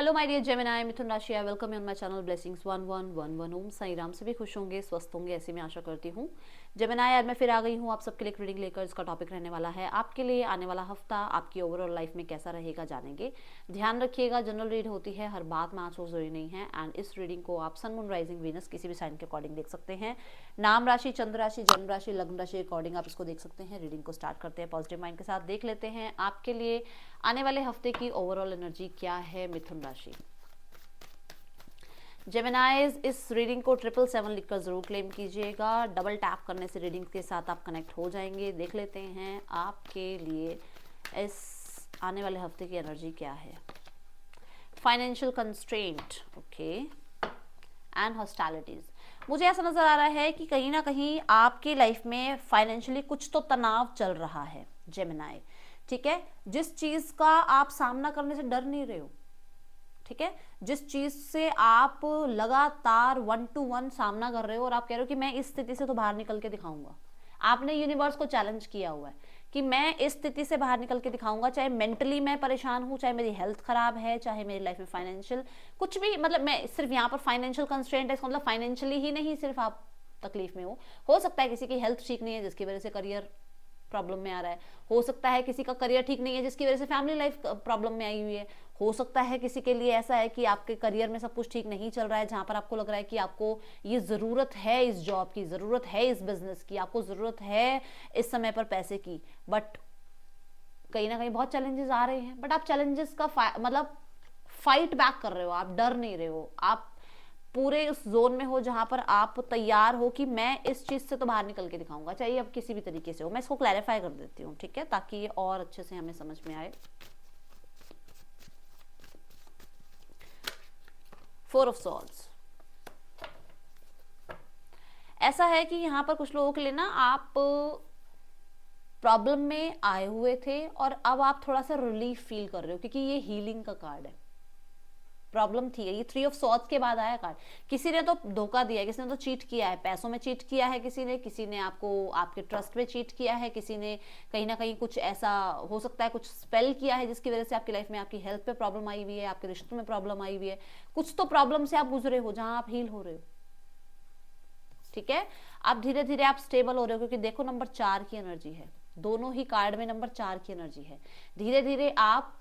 Hello my dear Gemini, मिथुन राशि, I welcome you on my channel blessings 1111। ओम साई राम। सभी खुश होंगे, स्वस्थ होंगे, ऐसी मैं आशा करती हूँ। जेमिनी, आज मैं फिर आ गई हूँ आप सबके लिए एक रीडिंग लेकर। इसका टॉपिक रहने वाला है आपके लिए आने वाला हफ्ता आपकी ओवरऑल लाइफ में कैसा रहेगा, जानेंगे। ध्यान रखिएगा, जनरल रीड होती है, हर बात में आंसर जरूरी नहीं है। एंड इस रीडिंग को आप सन, मून, राइजिंग, वीनस किसी भी साइन के अकॉर्डिंग देख सकते हैं। नाम राशि, चंद्र राशि, जन्म राशि, लग्न राशि अकॉर्डिंग आप इसको देख सकते हैं। रीडिंग को स्टार्ट करते हैं पॉजिटिव माइंड के साथ। देख लेते हैं आपके लिए आने वाले हफ्ते की ओवरऑल एनर्जी क्या है मिथुन राशि। जेमिनाइज, इस रीडिंग को 777 लिखकर जरूर क्लेम कीजिएगा। डबल टैप करने से रीडिंग के साथ आप कनेक्ट हो जाएंगे। देख लेते हैं आपके लिए इस आने वाले हफ्ते की एनर्जी क्या है। Financial constraint, okay, and hostilities. मुझे ऐसा नजर आ रहा है कि कहीं ना कहीं आपकी लाइफ में फाइनेंशियली कुछ तो तनाव चल रहा है जेमिनाई, ठीक है। जिस चीज का आप सामना करने से डर नहीं रहे हो, ठीक है, जिस चीज से आप लगातार 1 to 1 सामना कर रहे हो और आप कह रहे हो कि मैं इस स्थिति से तो बाहर निकल के दिखाऊंगा। आपने यूनिवर्स को चैलेंज किया हुआ है कि मैं इस स्थिति से बाहर निकल के दिखाऊंगा, चाहे मेंटली मैं परेशान हूं, चाहे मेरी हेल्थ खराब है, चाहे मेरी लाइफ में फाइनेंशियल कुछ भी, मतलब मैं सिर्फ यहाँ पर फाइनेंशियल कंस्ट्रेंट है, इसका मतलब फाइनेंशियली ही नहीं सिर्फ आप तकलीफ में हो सकता है किसी की हेल्थ ठीक नहीं है जिसकी वजह से करियर प्रॉब्लम में आ रहा है, हो सकता है किसी का करियर ठीक नहीं है जिसकी वजह से फैमिली लाइफ प्रॉब्लम में आई हुई है, हो सकता है किसी के लिए ऐसा है कि आपके करियर में सब कुछ ठीक नहीं चल रहा है, जहां पर आपको लग रहा है कि आपको ये जरूरत है, इस जॉब की जरूरत है, इस बिजनेस की आपको जरूरत है, इस समय पर पैसे की, बट कहीं ना कहीं बहुत चैलेंजेस आ रहे हैं। बट आप चैलेंजेस का मतलब फाइट बैक कर रहे हो, आप डर नहीं रहे हो, आप पूरे उस जोन में हो जहां पर आप तैयार हो कि मैं इस चीज से तो बाहर निकल के दिखाऊंगा, चाहिए अब किसी भी तरीके से हो। मैं इसको क्लैरिफाई कर देती हूँ, ठीक है, ताकि ये और अच्छे से हमें समझ में आए। 4 of Swords। ऐसा है कि यहां पर कुछ लोगों के लिए ना आप प्रॉब्लम में आए हुए थे और अब आप थोड़ा सा रिलीफ फील कर रहे हो, क्योंकि ये हीलिंग का कार्ड है। प्रॉब्लम थी, ये 3 of Swords के बाद आया कार्ड। किसी ने तो धोखा दिया है, किसी ने तो चीट किया है, पैसों में चीट किया है, किसी ने आपको आपके ट्रस्ट में चीट किया है, किसी ने कहीं ना कहीं कुछ ऐसा हो सकता है कुछ स्पेल किया है जिसकी वजह से आपकी लाइफ में आपकी हेल्थ पे प्रॉब्लम आई हुई है, आपके रिश्तों में प्रॉब्लम आई हुई है, कुछ तो प्रॉब्लम से आप गुजरे हो जहां आप हील हो रहे हो, ठीक है। आप धीरे धीरे आप स्टेबल हो रहे हो, क्योंकि देखो नंबर 4 की एनर्जी है, दोनों ही कार्ड में नंबर 4 की एनर्जी है। धीरे धीरे आप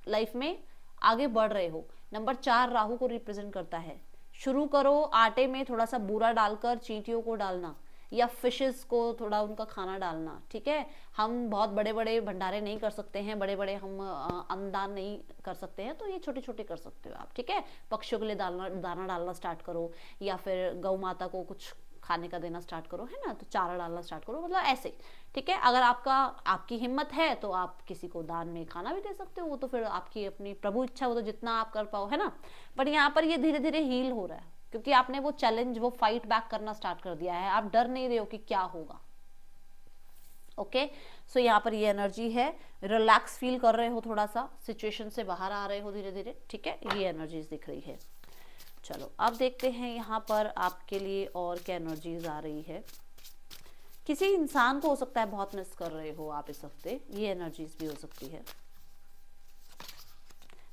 लाइफ में आगे बढ़ रहे हो। नंबर 4 राहु को रिप्रेजेंट करता है। शुरू करो आटे में थोड़ा सा बूरा डालकर चींटियों को डालना, या फिशेस को थोड़ा उनका खाना डालना, ठीक है। हम बहुत बड़े बड़े भंडारे नहीं कर सकते हैं, बड़े बड़े हम अन्नदान नहीं कर सकते हैं, तो ये छोटे छोटे कर सकते हो आप, ठीक है। पक्षियों के लिए दाना डालना स्टार्ट करो, या फिर गौ माता को कुछ खाने का देना स्टार्ट करो, है ना, तो चारा डालना स्टार्ट करो, मतलब ऐसे, ठीक है। अगर आपकी हिम्मत है तो आप किसी को दान में खाना भी दे सकते हो, वो तो फिर आपकी अपनी प्रभु इच्छा, वो तो जितना आप कर पाओ, है ना। बट यहाँ पर ये धीरे धीरे हील हो रहा है, क्योंकि आपने वो चैलेंज, वो फाइट बैक करना स्टार्ट कर दिया है, आप डर नहीं रहे हो कि क्या होगा। ओके, सो यहाँ पर ये एनर्जी है, रिलैक्स फील कर रहे हो, थोड़ा सा सिचुएशन से बाहर आ रहे हो धीरे धीरे, ठीक है, ये एनर्जीज दिख रही है। चलो अब देखते हैं यहाँ पर आपके लिए और क्या एनर्जीज आ रही है। किसी इंसान को हो सकता है बहुत मिस कर रहे हो आप इस हफ्ते, ये एनर्जीज भी हो सकती है।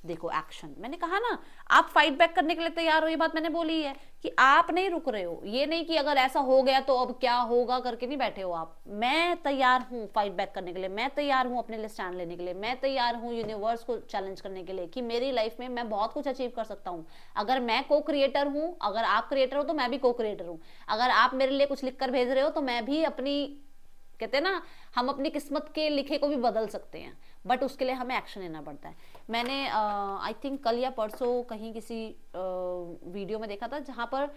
देखो एक्शन, मैंने कहा ना आप फाइट बैक करने के लिए तैयार हो, ये बात मैंने बोली है कि आप नहीं रुक रहे हो, ये नहीं कि अगर ऐसा हो गया तो अब क्या होगा करके नहीं बैठे हो आप। मैं तैयार हूं फाइट बैक करने के लिए, मैं तैयार हूं अपने लिए स्टैंड लेने के लिए, मैं तैयार हूं यूनिवर्स को चैलेंज करने के लिए कि मेरी लाइफ में मैं बहुत कुछ अचीव कर सकता हूं। अगर मैं को क्रिएटर हूं, अगर आप क्रिएटर हो तो मैं भी को क्रिएटर हूं। अगर आप मेरे लिए कुछ लिख कर भेज रहे हो तो मैं भी अपनी, कहते हैं ना, हम अपनी किस्मत के लिखे को भी बदल सकते हैं, बट उसके लिए हमें एक्शन लेना पड़ता है। मैंने आई थिंक कल या परसों कहीं किसी वीडियो में देखा था जहां पर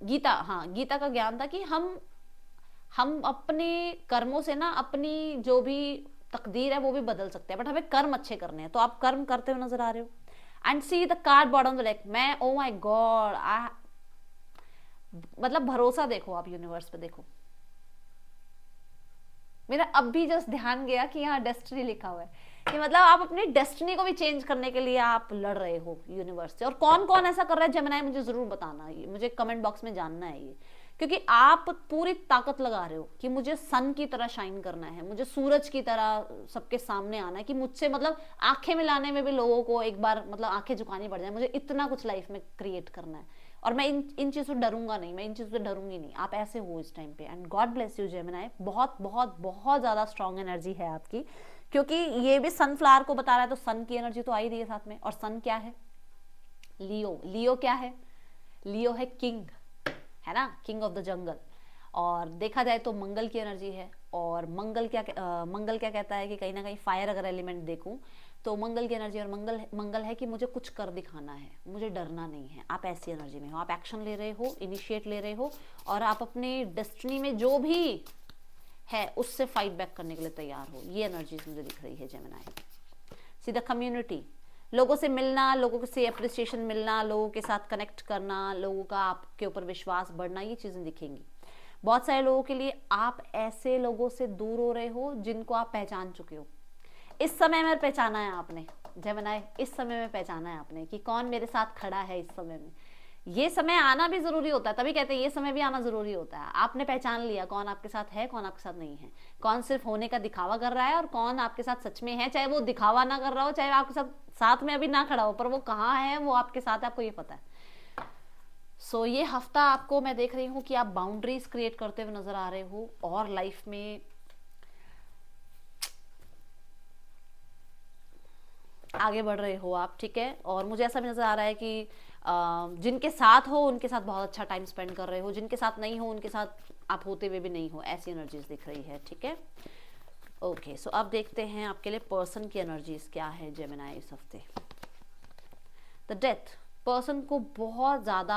गीता का ज्ञान था कि हम अपने कर्मों से ना अपनी जो भी तकदीर है वो भी बदल सकते हैं, बट हमें कर्म अच्छे करने हैं। तो आप कर्म करते हुए नजर आ रहे हो। And see the card bottom the deck, मैं ओ माय गॉड, मतलब भरोसा देखो आप यूनिवर्स पे, देखो मेरा अब भी जस्ट ध्यान गया कि यहाँ डेस्टिनी लिखा हुआ है, कि मतलब आप अपनी डेस्टिनी को भी चेंज करने के लिए आप लड़ रहे हो यूनिवर्स से। और कौन कौन ऐसा कर रहा है जेमिनी, मुझे जरूर बताना, ये मुझे कमेंट बॉक्स में जानना है ये, क्योंकि आप पूरी ताकत लगा रहे हो कि मुझे सन की तरह शाइन करना है, मुझे सूरज की तरह सबके सामने आना है, कि मुझसे मतलब आंखें मिलाने में भी लोगों को एक बार मतलब आंखें झुकानी पड़ जाए, मुझे इतना कुछ लाइफ में क्रिएट करना है। और मैं इन चीज़ों से डरूंगा नहीं, मैं इन चीज़ों से डरूंगी नहीं। आप ऐसे हो इस टाइम पे। And God bless you Gemini, बहुत बहुत बहुत ज़्यादा स्ट्रॉन्ग एनर्जी है आपकी, क्योंकि ये भी सनफ्लावर को बता रहा है, तो सन की एनर्जी तो आ ही रही है साथ में। और सन क्या है? लियो। लियो क्या है? लियो है किंग, है ना, किंग ऑफ द जंगल। और देखा जाए तो मंगल की एनर्जी है। और मंगल क्या कहता है कि कहीं ना कहीं फायर अगर एलिमेंट देखूं तो मंगल की एनर्जी, और मंगल है कि मुझे कुछ कर दिखाना है, मुझे डरना नहीं है। आप ऐसी एनर्जी में हो, आप एक्शन ले रहे हो, इनिशिएट ले रहे हो, और आप अपनी डेस्टिनी में जो भी है उससे फाइट बैक करने के लिए तैयार हो। ये एनर्जीज मुझे दिख रही है जेमिनी। सीधा कम्युनिटी, लोगों से मिलना, लोगों से अप्रिसिएशन मिलना, लोगों के साथ कनेक्ट करना, लोगों का आपके ऊपर विश्वास बढ़ना, ये चीज़ें दिखेंगी। बहुत सारे लोगों के लिए आप ऐसे लोगों से दूर हो रहे हो जिनको आप पहचान चुके हो। इस समय में पहचाना है आपने जेमिनी, इस समय में पहचाना है आपने कि कौन मेरे साथ खड़ा है इस समय में। ये समय आना भी जरूरी होता है, तभी कहते हैं ये समय भी आना जरूरी होता है। आपने पहचान लिया कौन आपके साथ है, कौन आपके साथ नहीं है, कौन सिर्फ होने का दिखावा कर रहा है और कौन आपके साथ सच में है। चाहे वो दिखावा ना कर रहा हो, चाहे आपके साथ में अभी ना खड़ा हो, पर वो कहाँ है, वो आपके साथ है, आपको ये पता है। सो ये हफ्ता आपको मैं देख रही हूँ कि आप बाउंड्रीज क्रिएट करते हुए नजर आ रहे हो और लाइफ में आगे बढ़ रहे हो आप, ठीक है। और मुझे ऐसा भी नजर आ रहा है कि जिनके साथ हो उनके साथ बहुत अच्छा टाइम स्पेंड कर रहे हो, जिनके साथ नहीं हो उनके साथ आप होते हुए भी नहीं हो, ऐसी एनर्जीज दिख रही है, ठीक है। ओके, सो अब देखते हैं आपके लिए पर्सन की एनर्जीज क्या है जेमिनी इस हफ्ते। द डेथ, पर्सन को बहुत ज़्यादा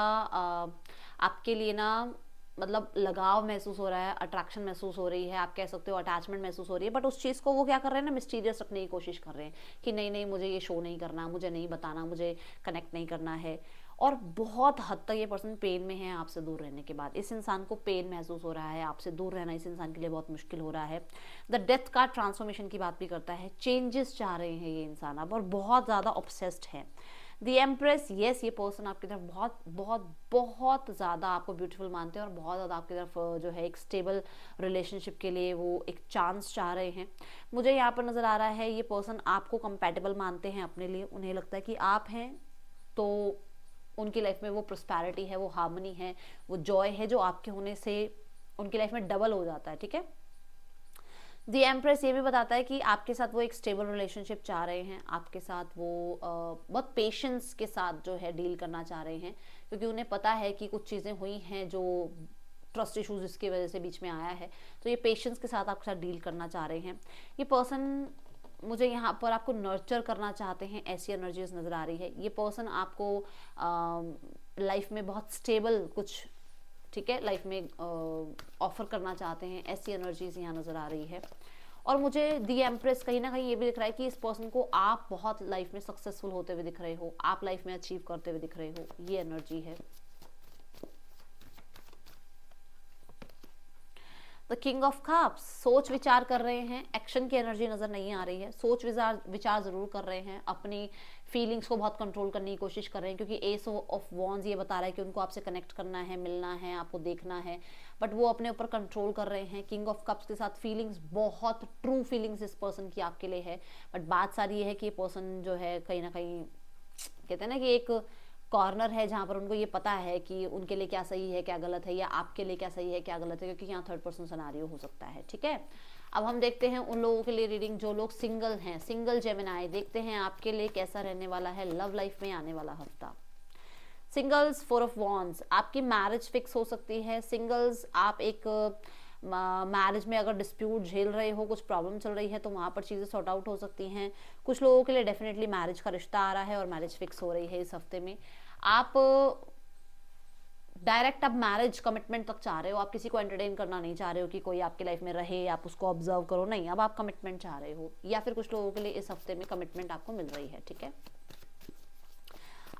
आपके लिए ना मतलब लगाव महसूस हो रहा है, अट्रैक्शन महसूस हो रही है, आप कह सकते हो अटैचमेंट महसूस हो रही है। बट उस चीज़ को वो क्या कर रहे हैं ना, मिस्टीरियस रखने की कोशिश कर रहे हैं कि नहीं नहीं मुझे ये शो नहीं करना, मुझे नहीं बताना, मुझे कनेक्ट नहीं करना है। और बहुत हद तक ये पर्सन पेन में है आपसे दूर रहने के बाद। इस इंसान को पेन महसूस हो रहा है, आपसे दूर रहना इस इंसान के लिए बहुत मुश्किल हो रहा है। द डेथ का ट्रांसफॉर्मेशन की बात भी करता है, चेंजेस चाह रहे हैं ये इंसान अब, और बहुत ज़्यादा ऑब्सेस्ड है। द एम्प्रेस, यस, ये पर्सन आपकी तरफ बहुत बहुत बहुत ज़्यादा आपको ब्यूटीफुल मानते हैं और बहुत ज़्यादा आपकी तरफ जो है एक स्टेबल रिलेशनशिप के लिए वो एक चांस चाह रहे हैं। मुझे यहाँ पर नज़र आ रहा है ये पर्सन आपको कंपैटिबल मानते हैं अपने लिए। उन्हें लगता है कि आप हैं तो उनकी लाइफ में वो प्रोस्पैरिटी है, वो हार्मनी है, वो जॉय है जो आपके होने से उनकी लाइफ में डबल हो जाता है, ठीक है। द एम्प्रेस ये भी बताता है कि आपके साथ वो एक स्टेबल रिलेशनशिप चाह रहे हैं, आपके साथ वो बहुत पेशेंस के साथ जो है डील करना चाह रहे हैं, क्योंकि उन्हें पता है कि कुछ चीज़ें हुई हैं जो ट्रस्ट इशूज इसकी वजह से बीच में आया है, तो ये पेशेंस के साथ आपके साथ डील करना चाह रहे हैं। ये पर्सन मुझे यहाँ पर आपको नर्चर करना चाहते हैं, ऐसी एनर्जीज नज़र आ रही है। ये पर्सन आपको लाइफ में बहुत स्टेबल कुछ, ठीक है, लाइफ में ऑफर करना चाहते हैं, ऐसी एनर्जीज यहाँ नज़र आ रही है। और मुझे दी एम्प्रेस कहीं ना कहीं ये भी दिख रहा है कि इस पर्सन को आप बहुत लाइफ में सक्सेसफुल होते हुए दिख रहे हो, आप लाइफ में अचीव करते हुए दिख रहे हो, ये एनर्जी है। द किंग ऑफ कप्स, सोच विचार कर रहे हैं, एक्शन की एनर्जी नज़र नहीं आ रही है। सोच विचार ज़रूर कर रहे हैं, अपनी फीलिंग्स को बहुत कंट्रोल करने की कोशिश कर रहे हैं, क्योंकि एस ऑफ वॉन्स ये बता रहा है कि उनको आपसे कनेक्ट करना है, मिलना है, आपको देखना है, बट वो अपने ऊपर कंट्रोल कर रहे हैं। किंग ऑफ कप्स के साथ फीलिंग्स, बहुत ट्रू फीलिंग्स इस पर्सन की आपके लिए है। बट बात सारी ये है कि ये पर्सन जो है कहीं ना कहीं कहते हैं ना कि एक कॉर्नर है जहाँ पर उनको ये पता है कि उनके लिए क्या सही है क्या गलत है, या आपके लिए क्या सही है क्या गलत है, क्योंकि यहाँ थर्ड पर्सन सिनेरियो हो सकता है, ठीक है। अब हम देखते हैं उन लोगों के लिए रीडिंग जो लोग सिंगल हैं, सिंगल जेमिनी, देखते हैं आपके लिए कैसा रहने वाला है लव लाइफ में आने वाला हफ्ता। सिंगल्स, 4 ऑफ वॉन्ड्स, आपकी मैरिज फिक्स हो सकती है। सिंगल्स, आप एक मैरिज में अगर डिस्प्यूट झेल रहे हो, कुछ प्रॉब्लम चल रही है, तो वहाँ पर चीज़ें सॉर्ट आउट हो सकती हैं। कुछ लोगों के लिए डेफिनेटली मैरिज का रिश्ता आ रहा है और मैरिज फिक्स हो रही है इस हफ्ते में। आप डायरेक्ट अब मैरिज कमिटमेंट तक चाह रहे हो, आप किसी को एंटरटेन करना नहीं चाह रहे हो कि कोई आपकी लाइफ में रहे, आप उसको ऑब्जर्व करो, नहीं, अब आप कमिटमेंट चाह रहे हो। या फिर कुछ लोगों के लिए इस हफ्ते में कमिटमेंट आपको मिल रही है, ठीक है।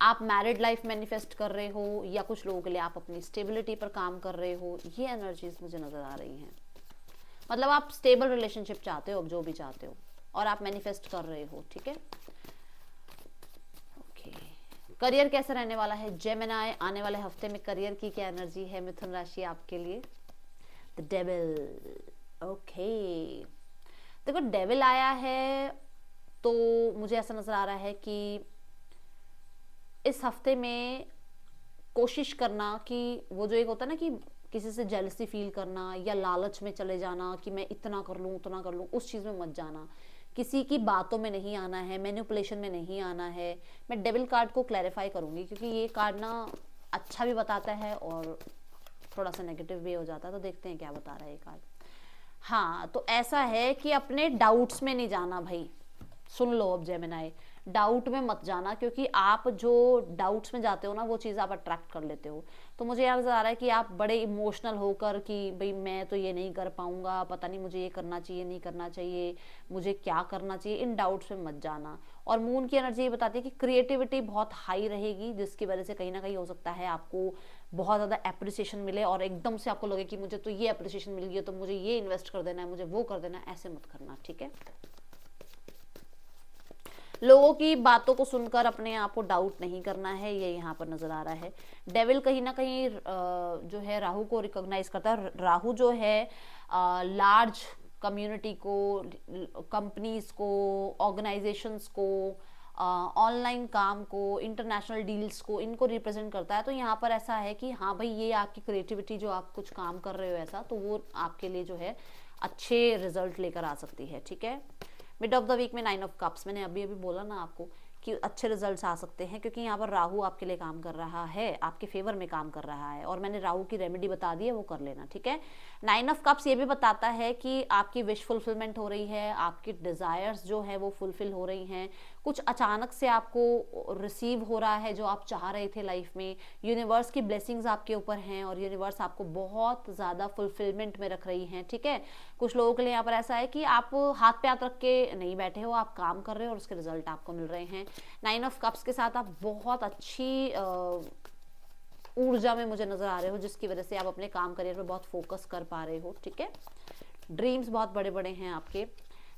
आप मैरिड लाइफ मैनिफेस्ट कर रहे हो, या कुछ लोगों के लिए आप अपनी स्टेबिलिटी पर काम कर रहे हो, ये एनर्जीज मुझे नजर आ रही हैं। मतलब आप स्टेबल रिलेशनशिप चाहते हो, अब जो भी चाहते हो, और आप मैनिफेस्ट कर रहे हो, ठीक है। ओके, करियर कैसा रहने वाला है जेमिनी, आने वाले हफ्ते में करियर की क्या एनर्जी है मिथुन राशि आपके लिए? The devil. ओके, देखो डेविल आया है तो मुझे ऐसा नजर आ रहा है कि इस हफ्ते में कोशिश करना कि वो जो एक होता है ना कि किसी से जेलसी फील करना या लालच में चले जाना कि मैं इतना कर लूँ उतना कर लूँ, उस चीज़ में मत जाना। किसी की बातों में नहीं आना है, मैनिपुलेशन में नहीं आना है। मैं डेविल कार्ड को क्लैरिफाई करूँगी क्योंकि ये कार्ड ना अच्छा भी बताता है और थोड़ा सा नेगेटिव भी हो जाता है, तो देखते हैं क्या बता रहा है ये कार्ड। हाँ, तो ऐसा है कि अपने डाउट्स में नहीं जाना भाई, सुन लो अब जेमिनी, डाउट में मत जाना क्योंकि आप जो डाउट्स में जाते हो ना वो चीज़ आप अट्रैक्ट कर लेते हो। तो मुझे याद आ रहा है कि आप बड़े इमोशनल होकर कि भाई मैं तो ये नहीं कर पाऊंगा, पता नहीं मुझे ये करना चाहिए नहीं करना चाहिए, मुझे क्या करना चाहिए, इन डाउट्स में मत जाना। और मून की एनर्जी ये बताती है कि क्रिएटिविटी बहुत हाई रहेगी जिसकी वजह से कहीं ना कहीं हो सकता है आपको बहुत ज़्यादा एप्रिसिएशन मिले और एकदम से आपको लगे कि मुझे तो ये एप्रिसिएशन मिल गई है तो मुझे ये इन्वेस्ट कर देना है, मुझे वो कर देना है, ऐसे मत करना, ठीक है। लोगों की बातों को सुनकर अपने आप को डाउट नहीं करना है, ये यहाँ पर नजर आ रहा है। डेविल कहीं ना कहीं जो है राहु को रिकॉग्नाइज करता है। राहु जो है लार्ज कम्युनिटी को, कंपनीज को, ऑर्गेनाइजेशंस को, ऑनलाइन काम को, इंटरनेशनल डील्स को, इनको रिप्रेजेंट करता है। तो यहाँ पर ऐसा है कि हाँ भाई ये आपकी क्रिएटिविटी जो आप कुछ काम कर रहे हो ऐसा, तो वो आपके लिए जो है अच्छे रिजल्ट लेकर आ सकती है, ठीक है। मिड ऑफ द वीक में 9 ऑफ कप्स, मैंने अभी अभी बोला ना आपको कि अच्छे रिजल्ट्स आ सकते हैं क्योंकि यहाँ पर राहु आपके लिए काम कर रहा है, आपके फेवर में काम कर रहा है। और मैंने राहु की रेमेडी बता दी है, वो कर लेना, ठीक है। 9 ऑफ कप्स ये भी बताता है कि आपकी विश फुलफिलमेंट हो रही है, आपकी डिजायर्स जो है वो फुलफिल हो रही हैं, कुछ अचानक से आपको रिसीव हो रहा है जो आप चाह रहे थे लाइफ में। यूनिवर्स की ब्लेसिंग्स आपके ऊपर हैं और यूनिवर्स आपको बहुत ज़्यादा फुलफिलमेंट में रख रही हैं, ठीक है। कुछ लोगों के लिए यहाँ पर ऐसा है कि आप हाथ पे हाथ रख के नहीं बैठे हो, आप काम कर रहे हो और उसके रिजल्ट आपको मिल रहे हैं। 9 ऑफ कप्स के साथ आप बहुत अच्छी ऊर्जा में मुझे नजर आ रहे हो जिसकी वजह से आप अपने काम करियर पे बहुत फोकस कर पा रहे हो, ठीक है। ड्रीम्स बहुत बड़े बड़े हैं आपके।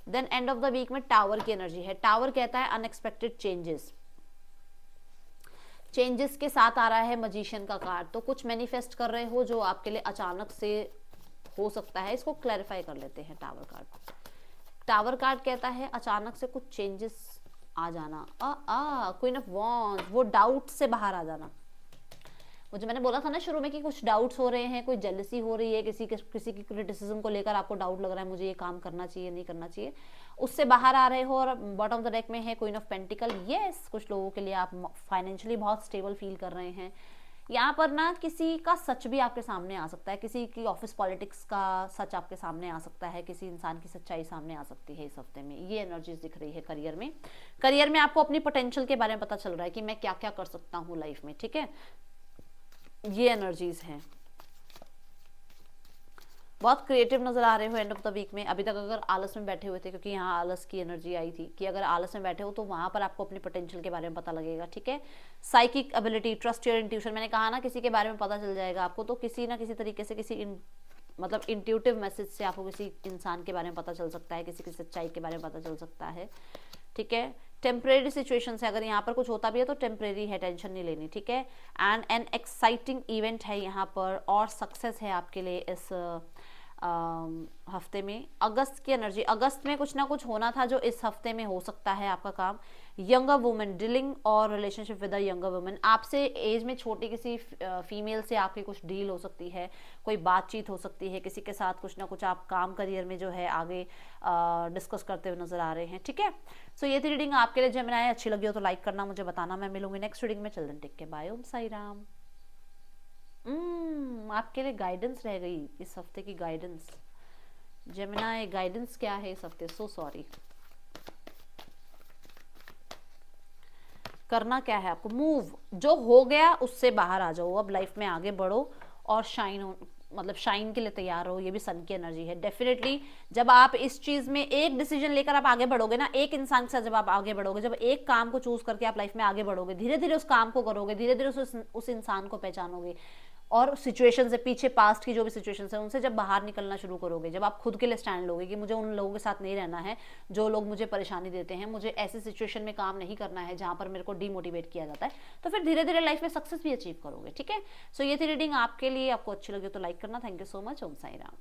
Then end of the week में टावर की एनर्जी है। टावर कहता है अनएक्सपेक्टेड चेंजेस, चेंजेस के साथ आ रहा है मजिशियन का कार्ड। तो कुछ मैनिफेस्ट कर रहे हो जो आपके लिए अचानक से हो सकता है, इसको क्लैरिफाई कर लेते हैं। टावर कार्ड, टावर कार्ड कहता है अचानक से कुछ चेंजेस आ जाना। क्वीन ऑफ वॉन्ड्स, वो डाउट से बाहर आ जाना। मुझे मैंने बोला था ना शुरू में कि कुछ डाउट्स हो रहे हैं, कोई जेलसी हो रही है, किसी की क्रिटिसिज्म को लेकर आपको डाउट लग रहा है मुझे ये काम करना चाहिए नहीं करना चाहिए, उससे बाहर आ रहे हो। और बॉटम ऑफ द डेक में है क्वीन ऑफ पेंटिकल। यस, कुछ लोगों के लिए आप फाइनेंशियली बहुत स्टेबल फील कर रहे हैं। यहाँ पर ना किसी का सच भी आपके सामने आ सकता है, किसी की ऑफिस पॉलिटिक्स का सच आपके सामने आ सकता है, किसी इंसान की सच्चाई सामने आ सकती है इस हफ्ते में। ये एनर्जीज दिख रही है करियर में। करियर में आपको अपनी पोटेंशियल के बारे में पता चल रहा है कि मैं क्या क्या कर सकता हूँ लाइफ में, ठीक है। ये एनर्जीज हैं। बहुत क्रिएटिव नजर आ रहे हो एंड ऑफ द वीक में। अभी तक अगर आलस में बैठे हुए थे, क्योंकि यहाँ आलस की एनर्जी आई थी कि अगर आलस में बैठे हो तो वहां पर आपको अपनी पोटेंशियल के बारे में पता लगेगा, ठीक है। Psychic ability, trust your intuition, मैंने कहा ना किसी के बारे में पता चल जाएगा आपको। तो किसी ना किसी तरीके से मतलब इंट्यूटिव मैसेज से आपको किसी इंसान के बारे में पता चल सकता है, किसी की सच्चाई के बारे में पता चल सकता है, ठीक है। टेम्परेरी सिचुएशन है, अगर यहाँ पर कुछ होता भी है तो टेम्परेरी है, टेंशन नहीं लेनी, ठीक है। एंड एन एक्साइटिंग इवेंट है यहाँ पर और सक्सेस है आपके लिए इस हफ्ते में। अगस्त की एनर्जी, अगस्त में कुछ ना कुछ होना था जो इस हफ्ते में हो सकता है आपका काम। यंगर वुमेन, डीलिंग और relationship with a younger women, आपसे एज में छोटी किसी फीमेल से आपकी कुछ डील हो सकती है, कोई बातचीत हो सकती है, किसी के साथ कुछ ना कुछ आप काम करियर में जो है आगे डिस्कस करते हुए नजर आ रहे हैं, ठीक है। सो ये थी रीडिंग आपके लिए। जब मैंने अच्छी लगी हो तो लाइक करना, मुझे बताना। मैं मिलूंगी नेक्स्ट रीडिंग में। चिल्ड्रन टेक के बाय। ओम साई राम। आपके लिए गाइडेंस रह गई इस हफ्ते की। गाइडेंस जेमिनी, गाइडेंस क्या है इस हफ्ते? So sorry. करना क्या है आपको? मूव, जो हो गया उससे बाहर आ जाओ, अब लाइफ में आगे बढ़ो और शाइन के लिए तैयार हो। ये भी सन की एनर्जी है। डेफिनेटली जब आप इस चीज में एक डिसीजन लेकर आप आगे बढ़ोगे ना, एक इंसान के साथ जब आप आगे बढ़ोगे, जब एक काम को चूज करके आप लाइफ में आगे बढ़ोगे, धीरे धीरे उस काम को करोगे, धीरे धीरे उस इंसान को पहचानोगे, और सिचुएशन से पीछे पास्ट की जो भी सिचुएशन है उनसे जब बाहर निकलना शुरू करोगे, जब आप खुद के लिए स्टैंड लोगे कि मुझे उन लोगों के साथ नहीं रहना है जो लोग मुझे परेशानी देते हैं, मुझे ऐसी सिचुएशन में काम नहीं करना है जहां पर मेरे को डीमोटिवेट किया जाता है, तो फिर धीरे धीरे लाइफ में सक्सेस भी अचीव करोगे। ठीक है, सो ये थी रीडिंग आपके लिए। आपको अच्छी लगी तो लाइक करना। Thank you so much. Om Sai Ram.